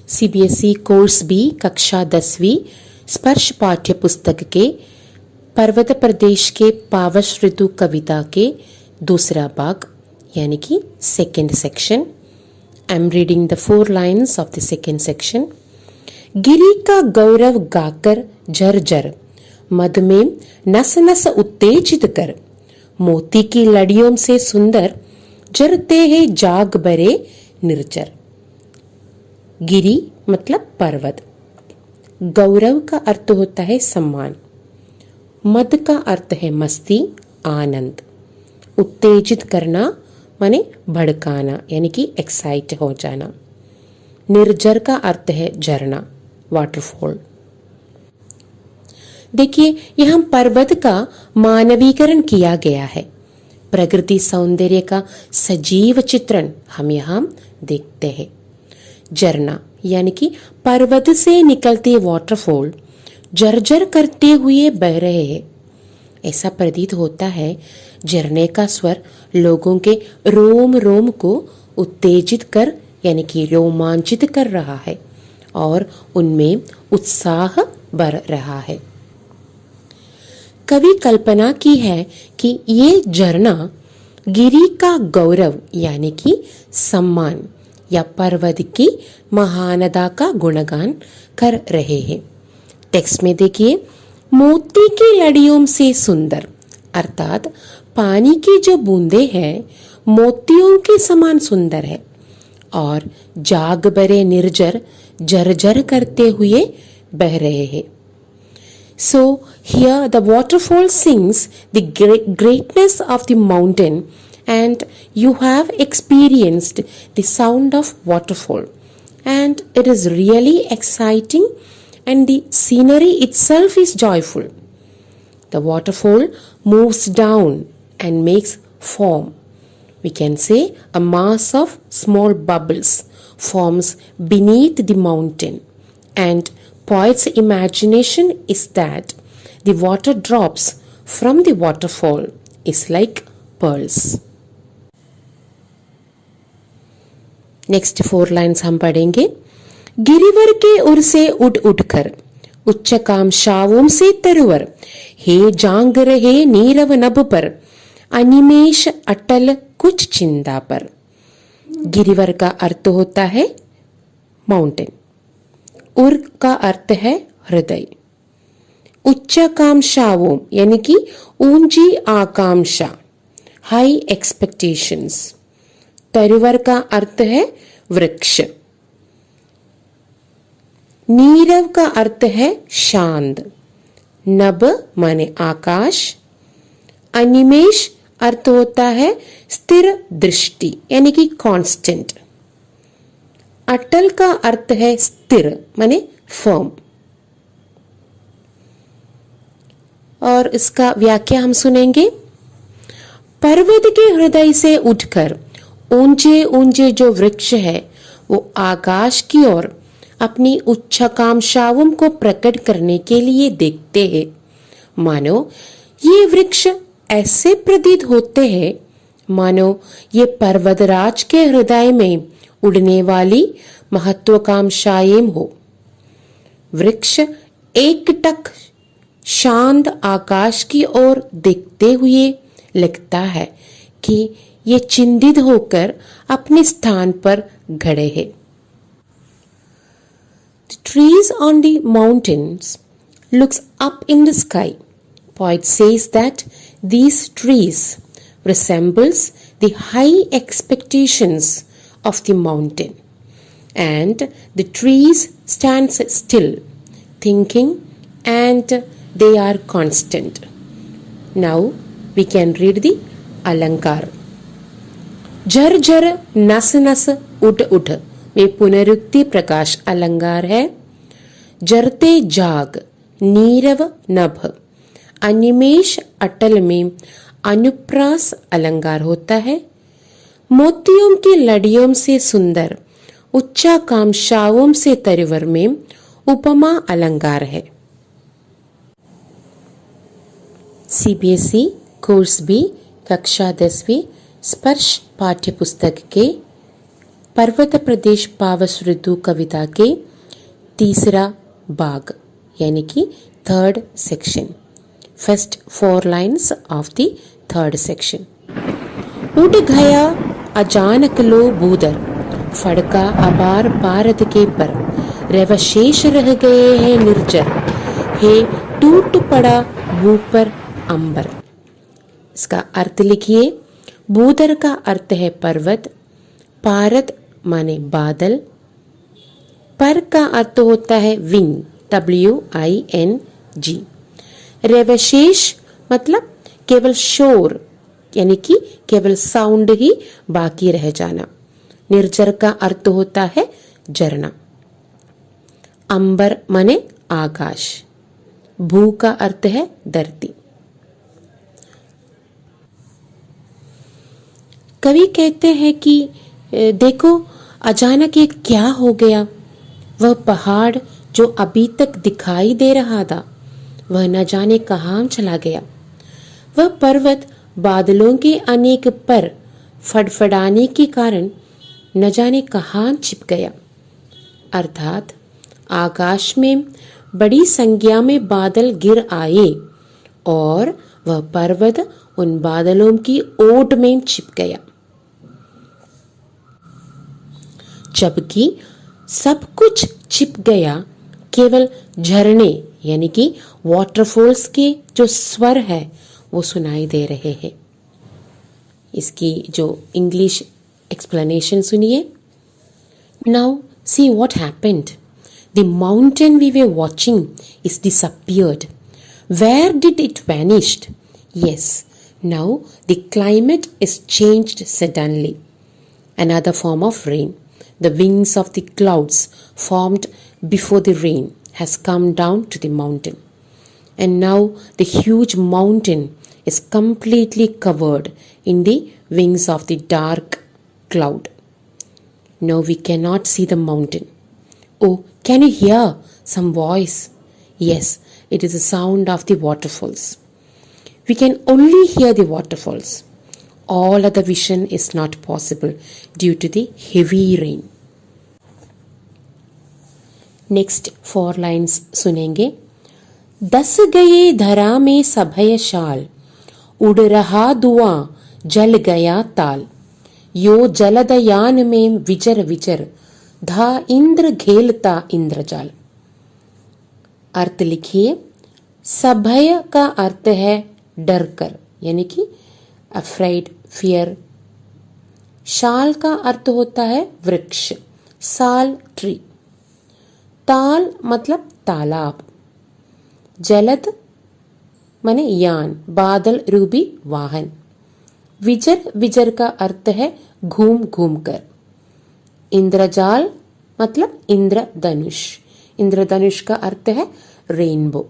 CBSE course B कक्षा 10वीं स्पर्श पाठ्य पुस्तक के पर्वत प्रदेश के पावस ऋतु कविता के दूसरा भाग यानी कि second section. I am reading the 4 lines of the second section. गिरी का गौरव गाकर झरझर मद में नस नस उत्तेजित कर, मोती की लड़ियों से सुंदर जरते हैं जाग बरे निर्जर। गिरी मतलब पर्वत, गौरव का अर्थ होता है सम्मान, मद का अर्थ है मस्ती आनंद, उत्तेजित करना माने भड़काना यानी कि एक्साइट हो जाना, निर्जर का अर्थ है झरना वाटरफॉल। देखिए यहाँ पर्वत का मानवीकरण किया गया है, प्रकृति सौंदर्य का सजीव चित्रण हम यहाँ देखते हैं। झरना यानी कि पर्वत से निकलते वाटरफॉल झरझर करते हुए बह रहे हैं। ऐसा प्रतीत होता है झरने का स्वर लोगों के रोम रोम को उत्तेजित कर यानी कि रोमांचित कर रहा है और उनमें उत्साह बढ़ रहा है। कवि कल्पना की है कि ये झरना गिरी का गौरव यानी कि सम्मान या पर्वत की महानता का गुणगान कर रहे हैं। टेक्स्ट में देखिए, मोती की लड़ियों से सुंदर अर्थात पानी की जो बूंदे हैं मोतियों के समान सुंदर है और जाग बरे निर्जर झरझर करते हुए बह रहे हैं। So here the waterfall sings the greatness of the mountain and you have experienced the sound of waterfall and it is really exciting and the scenery itself is joyful. The waterfall moves down and makes foam. We can say a mass of small bubbles forms beneath the mountain and poet's imagination is that the water drops from the waterfall is like pearls. Next 4 lines हम पढ़ेंगे। गिरिवर के उर से उड़ उड़कर उच्च कामशाओं से तरवर, हे जांग रहे नीरव नभ पर, अनिमेष अटल कुछ चिंता पर। गिरिवर का अर्थ होता है माउंटेन, उर का अर्थ है हृदय, उच्चाकांक्षाओं यानी कि ऊंची आकांक्षा हाई एक्सपेक्टेशंस, तरुवर का अर्थ है वृक्ष, नीरव का अर्थ है शांत, नभ माने आकाश, अनिमेष अर्थ होता है स्थिर दृष्टि यानी कि कांस्टेंट, अटल का अर्थ है स्थिर माने फर्म। और इसका व्याख्या हम सुनेंगे। पर्वत के हृदय से उठकर ऊंचे ऊंचे जो वृक्ष है वो आकाश की ओर अपनी उच्चाकांक्षाओं को प्रकट करने के लिए देखते हैं। मानो ये वृक्ष ऐसे प्रतीत होते हैं मानो ये पर्वतराज के हृदय में उड़ने वाली महत्वाकांक्षाएं हो। वृक्ष एकटक शांत आकाश की ओर देखते हुए लगता है कि ये चिंतित होकर अपने स्थान पर खड़े हैं। The trees on the mountains looks up in the sky. Poet says that these trees resembles the high expectations of the mountain and the trees stands still thinking and they are constant. Now we can read the alankar. झर झर नस नस उठ उठ में पुनरुक्ति प्रकाश अलंकार है। जरते जाग नीरव नभ अनिमेष अटल में अनुप्रास अलंकार होता है। मोतियों की लड़ियों से सुंदर उच्चाकांक्षाओं से तरुवर में उपमा अलंकार है। सीबीएसई कोर्स बी कक्षा 10वीं स्पर्श पाठ्य पुस्तक के पर्वत प्रदेश पावस ऋतु कविता के तीसरा भाग यानी कि third section, first 4 lines of the third section. उड़ गया अचानक लो बूदर, फड़का अबार पारद के पर, रवशेष रह गए हैं निर्जर, हे टूट पड़ा भू पर अंबर। इसका अर्थ लिखिए। बूदर का अर्थ है पर्वत, पारद माने बादल, पर का अर्थ होता है विंग, WING, रवशेष मतलब केवल शोर यानी कि केवल साउंड ही बाकी रह जाना। निर्जर का अर्थ होता है झरना। अंबर माने आकाश, भू का अर्थ है धरती। कवि कहते हैं कि देखो अचानक ये क्या हो गया, वह पहाड़ जो अभी तक दिखाई दे रहा था वह न जाने कहाँ चला गया। वह पर्वत बादलों के अनेक पर फड़फड़ाने के कारण न जाने कहाँ छिप गया। अर्थात आकाश में बड़ी संख्या में बादल गिर आए और वह पर्वत उन बादलों की ओट में छिप गया। जबकि सब कुछ छिप गया, केवल झरने यानी कि वाटरफॉल्स के जो स्वर है वो सुनाई दे रहे हैं। इसकी जो इंग्लिश एक्सप्लेनेशन सुनिए। Now see what happened, the mountain we were watching is disappeared, where did it vanished? Yes, now the climate is changed suddenly, another form of rain. The wings of the clouds formed before the rain has come down to the mountain. And now the huge mountain is completely covered in the wings of the dark cloud. Now we cannot see the mountain. Oh, can you hear some voice? Yes, it is the sound of the waterfalls. We can only hear the waterfalls. All other vision is not possible due to the heavy rain. Next 4 lines सुनेंगे। दस गए धरा में सभय शाल, उड़ रहा धुआं जल गया ताल, यो जलदयान में विचर विचर, धा इंद्र घेलता इंद्रजाल। अर्थ लिखिए। सभय का अर्थ है डर कर यानी कि अफ्रेड, फियर। शाल का अर्थ होता है वृक्ष, साल ट्री। ताल मतलब तालाब। जलद माने यान, बादल रूपी वाहन। विजर, विजर का अर्थ है घूम घूम कर। इंद्रजाल मतलब इंद्रधनुष, इंद्रधनुष का अर्थ है रेनबो।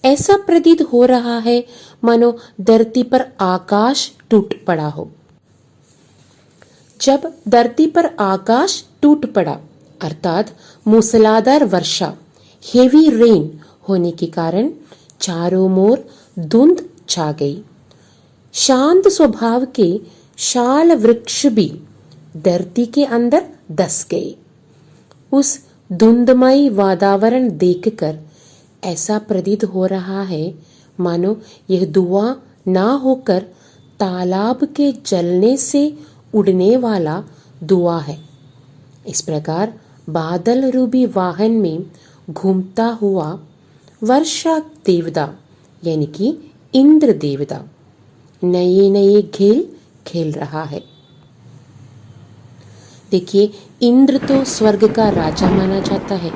ऐसा प्रतीत हो रहा है मानो धरती पर आकाश टूट पड़ा हो। जब धरती पर आकाश टूट पड़ा अर्थात मूसलाधार वर्षा, हेवी रेन होने के कारण चारों ओर धुंध छा गई। शांत स्वभाव के शाल वृक्ष भी धरती के अंदर धस गए। उस धुंधमय वातावरण देखकर ऐसा प्रतीत हो रहा है मानो यह धुआं ना होकर तालाब के जलने से उड़ने वाला धुआं है। इस प्रकार बादल रूपी वाहन में घूमता हुआ वर्षा देवता यानी कि इंद्र देवता नए नए खेल खेल रहा है। देखिए, इंद्र तो स्वर्ग का राजा माना जाता है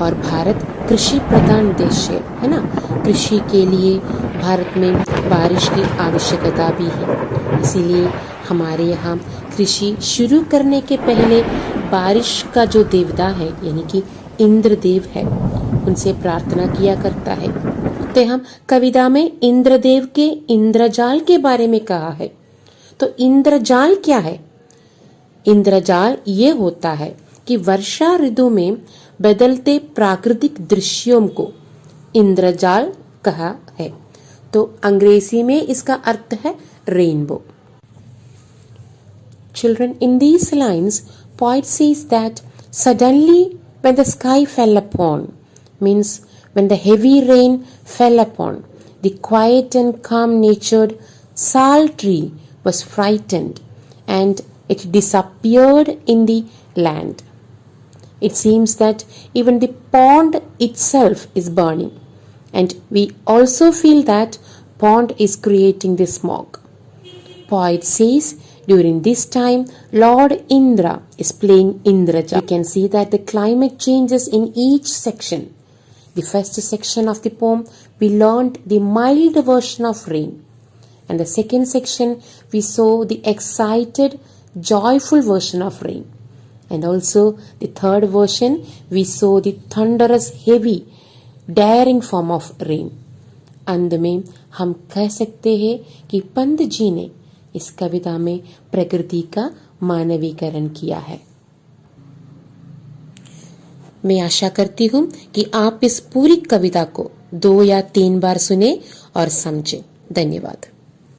और भारत कृषि प्रधान देश है ना। कृषि के लिए भारत में बारिश की आवश्यकता भी है, इसीलिए हमारे यहाँ कृषि शुरू करने के पहले बारिश का जो देवता है यानी कि इंद्रदेव है उनसे प्रार्थना किया करता है। तो हम कविता में इंद्रदेव के इंद्रजाल के बारे में कहा है। तो इंद्रजाल क्या है? इंद्रजाल ये होता है कि वर्षा ऋतु में बदलते प्राकृतिक दृश्यों को इंद्रजाल कहा है। तो अंग्रेजी में इसका अर्थ है rainbow. Children, in these lines, poet says that suddenly when the sky fell upon, means when the heavy rain fell upon, the quiet and calm natured sal tree was frightened and it disappeared in the land. It seems that even the pond itself is burning, and we also feel that pond is creating the smog. Poet says during this time Lord Indra is playing Indraja. We can see that the climate changes in each section. The first section of the poem we learned the mild version of rain, and the second section we saw the excited joyful version of rain, and also the third version we saw the thunderous heavy daring form of rain. अंत में हम कह सकते हैं कि पंत जी ने इस कविता में प्रकृति का मानवीकरण किया है। मैं आशा करती हूँ कि आप इस पूरी कविता को 2 या 3 बार सुने और समझें। धन्यवाद।